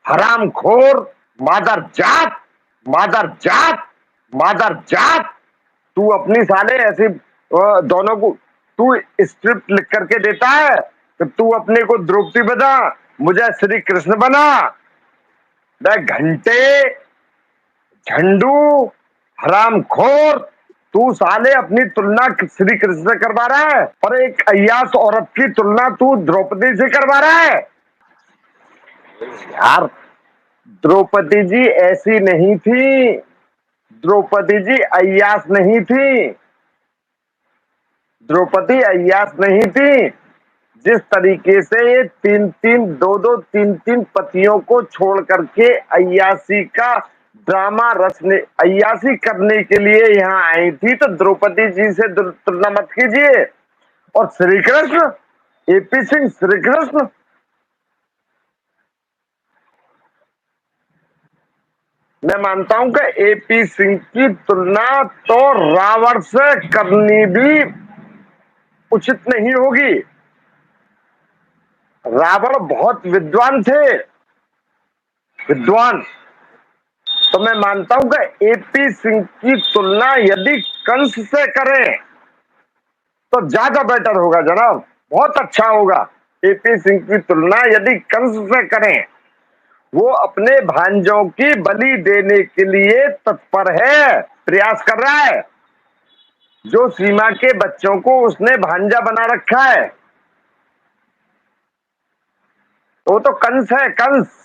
हरामखोर, मादर जात, मादर जात, मादर जात। तू अपनी साले ऐसी दोनों को तू स्क्रिप्ट लिख करके देता है कि तू अपने को द्रौपदी बना, मुझे श्री कृष्ण बना। घंटे, झंडू, हरामखोर, तू साले अपनी तुलना श्री कृष्ण से करवा रहा है और एक अय्यास औरत की तुलना तू द्रौपदी से करवा रहा है। यार, द्रौपदी जी ऐसी नहीं थी, द्रौपदी जी अय्यास नहीं थी, द्रौपदी अय्यास नहीं थी। जिस तरीके से ये तीन तीन पतियों को छोड़ करके अय्यासी का ड्रामा रचने, अय्यासी करने के लिए यहाँ आई थी, तो द्रौपदी जी से तुलना मत कीजिए। और श्री कृष्ण, एपी सिंह, श्री कृष्ण, मैं मानता हूं कि एपी सिंह की तुलना तो रावण से करनी भी उचित नहीं होगी। रावण बहुत विद्वान थे, विद्वान। तो मैं मानता हूं कि एपी सिंह की तुलना यदि कंस से करें तो ज्यादा बेटर होगा जनाब, बहुत अच्छा होगा। एपी सिंह की तुलना यदि कंस से करें, वो अपने भांजों की बलि देने के लिए तत्पर है, प्रयास कर रहा है। जो सीमा के बच्चों को उसने भांजा बना रखा है, वो तो कंस है, कंस।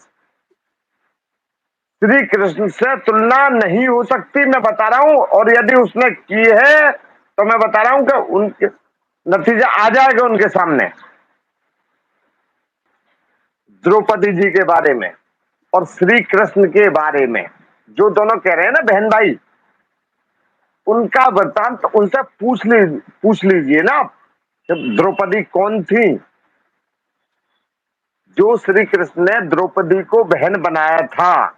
श्री कृष्ण से तुलना नहीं हो सकती, मैं बता रहा हूं। और यदि उसने की है तो मैं बता रहा हूं कि उनके नतीजा आ जाएगा उनके सामने। द्रौपदी जी के बारे में और श्री कृष्ण के बारे में जो दोनों कह रहे हैं ना बहन भाई, उनका वृत्तांत उनसे पूछ लीजिए ना, द्रौपदी कौन थी। जो श्री कृष्ण ने द्रौपदी को बहन बनाया था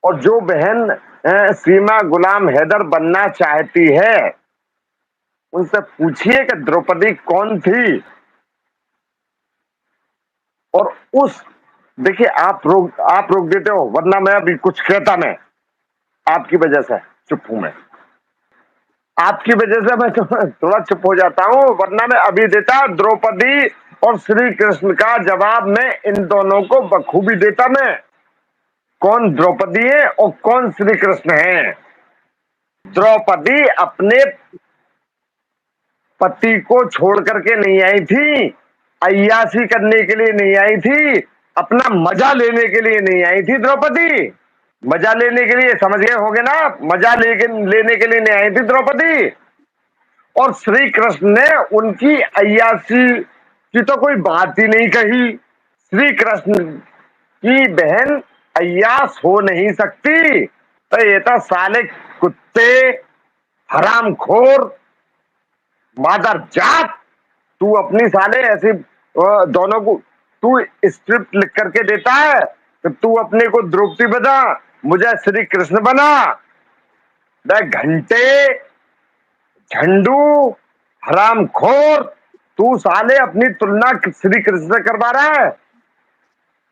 और जो बहन सीमा गुलाम हैदर बनना चाहती है, उनसे पूछिए कि द्रौपदी कौन थी। और उस, देखिए आप रोक देते हो, वरना मैं अभी कुछ कहता, मैं आपकी वजह से चुप हूं, मैं आपकी वजह से मैं थोड़ा चुप हो जाता हूं, वरना मैं अभी देता द्रौपदी और श्री कृष्ण का जवाब। मैं इन दोनों को बखूबी देता, मैं कौन द्रौपदी है और कौन श्री कृष्ण है। द्रौपदी अपने पति को छोड़ करके नहीं आई थी, अय्यासी करने के लिए नहीं आई थी, अपना मजा लेने के लिए नहीं आई थी द्रौपदी। मजा लेने के लिए, समझ गए होंगे ना, मजा लेने के लिए नहीं आई थी द्रौपदी। और श्री कृष्ण ने उनकी अय्यासी की तो कोई बात ही नहीं कही। श्री कृष्ण की बहन अय्यास हो नहीं सकती। तो ये तो साले कुत्ते, हरामखोर, मादर जात, तू अपनी साले ऐसी दोनों को तू स्क्रिप्ट लिख करके देता है कि तू अपने को द्रौपदी बना, मुझे श्री कृष्ण बना। घंटे, झंडू, हरामखोर, तू साले अपनी तुलना श्री कृष्ण से करवा रहा है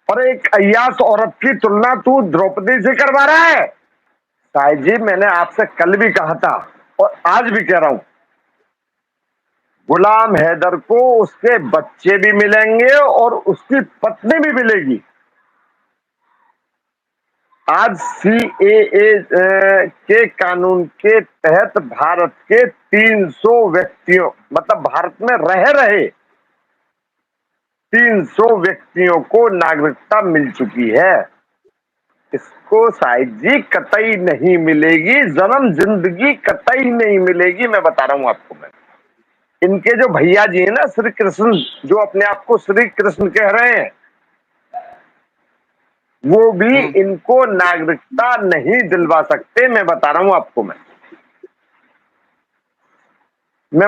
और एक अय्यास औरत की तुलना तू द्रौपदी से करवा रहा है। साहिब जी, मैंने आपसे कल भी कहा था और आज भी कह रहा हूं, गुलाम हैदर को उसके बच्चे भी मिलेंगे और उसकी पत्नी भी मिलेगी। आज सीएए के कानून के तहत भारत के 300 व्यक्तियों, मतलब भारत में रह रहे 300 व्यक्तियों को नागरिकता मिल चुकी है। इसको साहिब जी कतई नहीं मिलेगी, जन्म जिंदगी कतई नहीं मिलेगी, मैं बता रहा हूं आपको। मैं इनके जो भैया जी हैं ना श्री कृष्ण, जो अपने आप को श्री कृष्ण कह रहे हैं, वो भी इनको नागरिकता नहीं दिलवा सकते, मैं बता रहा हूं आपको। मैं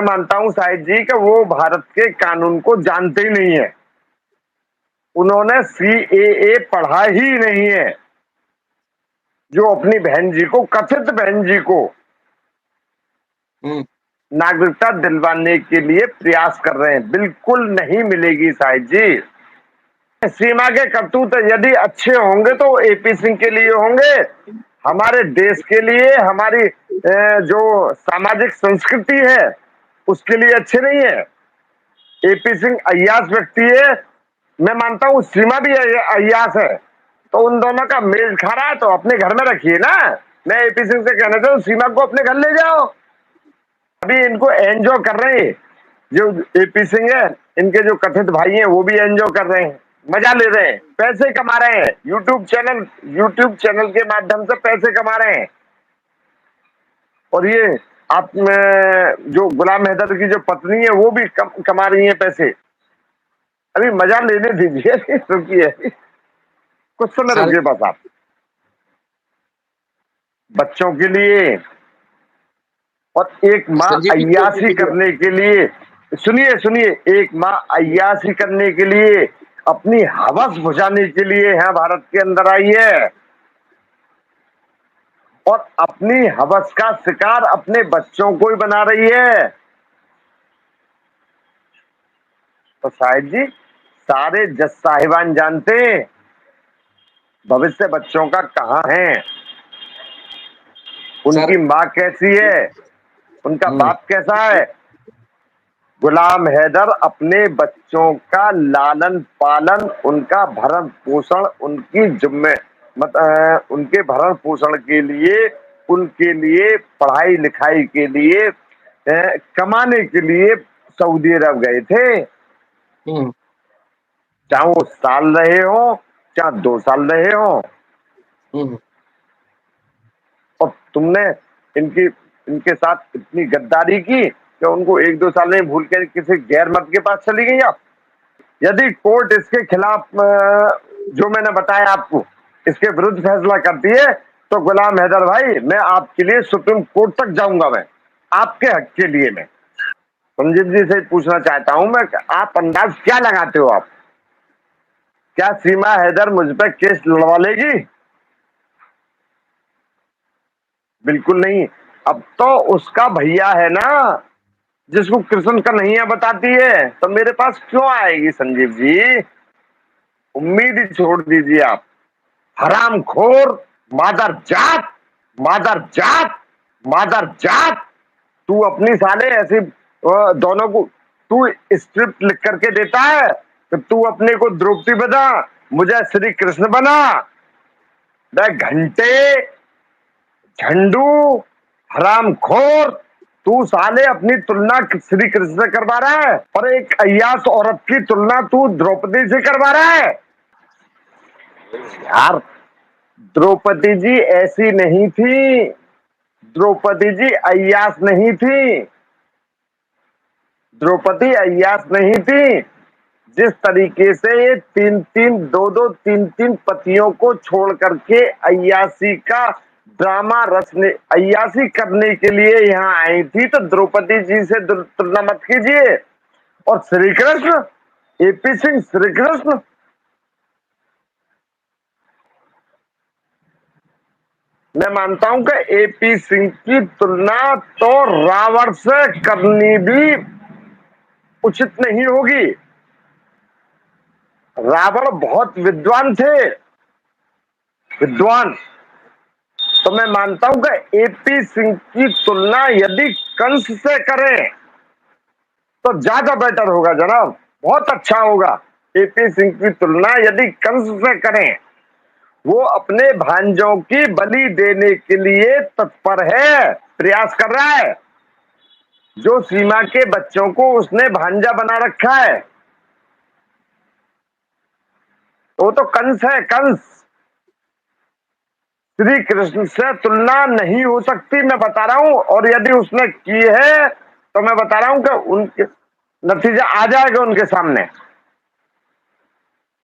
मानता हूं साहिब जी कि वो भारत के कानून को जानते ही नहीं है, उन्होंने सीएए पढ़ा ही नहीं है, जो अपनी बहन जी को, कथित बहन जी को नागरिकता दिलवाने के लिए प्रयास कर रहे हैं। बिल्कुल नहीं मिलेगी साहिब जी। सीमा के करतूत यदि अच्छे होंगे तो एपी सिंह के लिए होंगे, हमारे देश के लिए, हमारी जो सामाजिक संस्कृति है उसके लिए अच्छे नहीं है। एपी सिंह अय्यास व्यक्ति है, मैं मानता हूँ सीमा भी अय्यास है, तो उन दोनों का मेल खा रहा है तो अपने घर में रखिए ना। मैं एपी सिंह से कहना चाहूँ सीमा को अपने घर ले जाओ, अभी इनको एंजॉय कर रहे हैं जो एपी सिंह है, इनके जो कथित भाई हैं वो भी एंजॉय कर रहे हैं, मजा ले रहे हैं, पैसे कमा रहे हैं, यूट्यूब चैनल के माध्यम से पैसे कमा रहे हैं। और ये आप जो गुलाम हैदर की जो पत्नी है वो भी कमा रही है पैसे। अभी मजा लेने दीजिए, रुकिए कुछ समय रुकिए बस आप। बच्चों के लिए और एक माँ अय्यासी करने के लिए, सुनिए, एक माँ अय्यासी करने के लिए, अपनी हवस बुझाने के लिए यहाँ भारत के अंदर आई है और अपनी हवस का शिकार अपने बच्चों को ही बना रही है। तो शायद जी सारे जज साहिबान जानते हैं भविष्य बच्चों का कहाँ है, उनकी माँ कैसी है, उनका बाप कैसा है। गुलाम हैदर अपने बच्चों का लालन पालन, उनका भरण पोषण, उनकी उनके भरण पोषण के लिए, उनके लिए पढ़ाई लिखाई के लिए, कमाने के लिए सऊदी अरब गए थे, चाहे वो साल रहे हो चाहे 2 साल रहे हो। और तुमने इनके साथ इतनी गद्दारी की कि उनको 1-2 साल में भूल कर किसी गैर मर्द के पास चली गई आप। यदि कोर्ट इसके खिलाफ जो मैंने बताया आपको इसके विरुद्ध फैसला करती है तो गुलाम हैदर भाई मैं आपके लिए सुप्रीम कोर्ट तक जाऊंगा, मैं आपके हक के लिए। मैं संजीव जी से पूछना चाहता हूं, मैं आप अंदाज क्या लगाते हो, आप क्या सीमा हैदर मुझ पर केस लड़वा लेगी? बिल्कुल नहीं। अब तो उसका भैया है ना जिसको कृष्ण कन्हैया बताती है, तो मेरे पास क्यों आएगी संजीव जी? उम्मीद ही छोड़ दीजिए आप। हरामखोर, मादर जात, मादर जात, मादर जात। तू अपनी साले ऐसी दोनों को तू स्क्रिप्ट लिख करके देता है कि तू अपने को द्रौपदी बना, मुझे श्री कृष्ण बना। घंटे झंडू हरामखोर, तू साले अपनी तुलना श्री कृष्ण से करवा रहा है और एक अय्यास औरत की तुलना तू द्रौपदी से करवा रहा है। यार द्रौपदी जी ऐसी नहीं थी, द्रौपदी जी अय्यास नहीं थी, द्रौपदी अय्यास नहीं थी। जिस तरीके से ये 2-2 3-3 पतियों को छोड़ करके अय्यासी का ड्रामा रचने, अय्यासी करने के लिए यहाँ आई थी, तो द्रौपदी जी से तुलना मत कीजिए। और श्री कृष्ण, एपी सिंह श्री कृष्ण, मैं मानता हूं कि एपी सिंह की तुलना तो रावण से करनी भी उचित नहीं होगी। रावण बहुत विद्वान थे, विद्वान। तो मैं मानता हूं कि एपी सिंह की तुलना यदि कंस से करें तो ज्यादा बेटर होगा जनाब, बहुत अच्छा होगा। एपी सिंह की तुलना यदि कंस से करें, वो अपने भांजों की बलि देने के लिए तत्पर है, प्रयास कर रहा है। जो सीमा के बच्चों को उसने भांजा बना रखा है, वो तो कंस है, कंस। श्री कृष्ण से तुलना नहीं हो सकती, मैं बता रहा हूं। और यदि उसने की है तो मैं बता रहा हूं कि उनके नतीजा आ जाएगा उनके सामने।